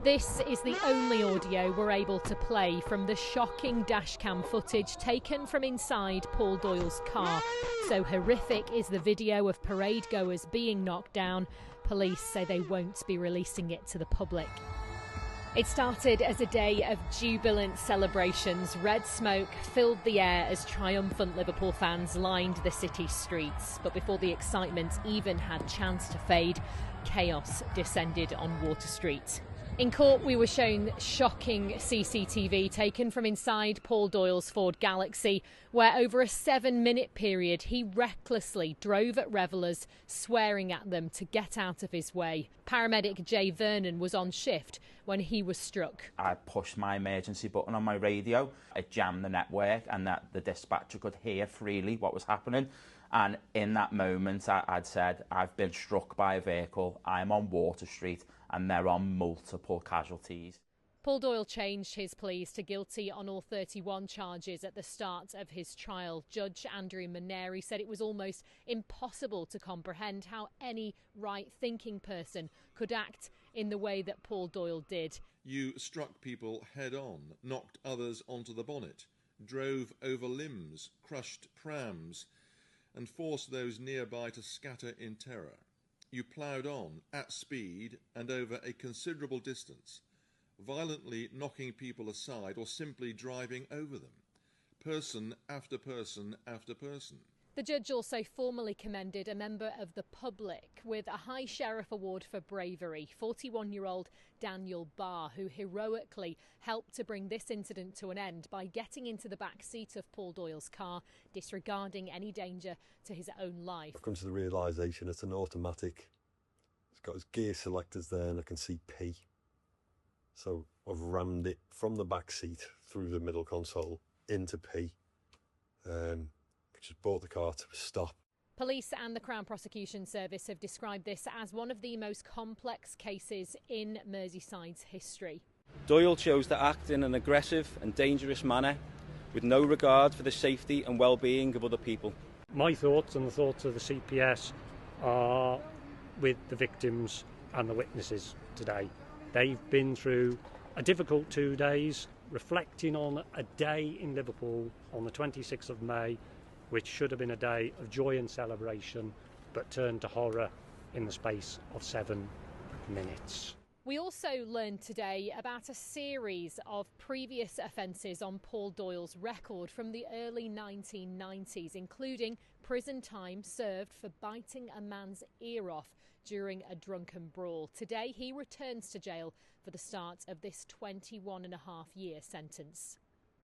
This is the only audio we're able to play from the shocking dashcam footage taken from inside Paul Doyle's car. So horrific is the video of parade goers being knocked down. Police say they won't be releasing it to the public. It started as a day of jubilant celebrations. Red smoke filled the air as triumphant Liverpool fans lined the city streets. But before the excitement even had chance to fade, chaos descended on Water Street. In court, we were shown shocking CCTV taken from inside Paul Doyle's Ford Galaxy, where over a 7-minute period he recklessly drove at revellers, swearing at them to get out of his way. Paramedic Jay Vernon was on shift when he was struck. I pushed my emergency button on my radio. It jammed the network and that the dispatcher could hear freely what was happening. And in that moment, I'd said, I've been struck by a vehicle, I'm on Water Street, and there are multiple casualties. Paul Doyle changed his pleas to guilty on all 31 charges at the start of his trial. Judge Andrew Maneri said it was almost impossible to comprehend how any right-thinking person could act in the way that Paul Doyle did. You struck people head-on, knocked others onto the bonnet, drove over limbs, crushed prams, and forced those nearby to scatter in terror. You ploughed on at speed and over a considerable distance, violently knocking people aside or simply driving over them, person after person after person. The judge also formally commended a member of the public with a High Sheriff Award for bravery, 41-year-old Daniel Barr, who heroically helped to bring this incident to an end by getting into the back seat of Paul Doyle's car, disregarding any danger to his own life. I've come to the realisation it's an automatic. It's got its gear selectors there and I can see P. So I've rammed it from the back seat through the middle console into P. Just brought the car to a stop. Police and the Crown Prosecution Service have described this as one of the most complex cases in Merseyside's history. Doyle chose to act in an aggressive and dangerous manner with no regard for the safety and well-being of other people. My thoughts and the thoughts of the CPS are with the victims and the witnesses today. They've been through a difficult 2 days, reflecting on a day in Liverpool on the 26th of May, which should have been a day of joy and celebration, but turned to horror in the space of 7 minutes. We also learned today about a series of previous offences on Paul Doyle's record from the early 1990s, including prison time served for biting a man's ear off during a drunken brawl. Today he returns to jail for the start of this 21-and-a-half-year sentence.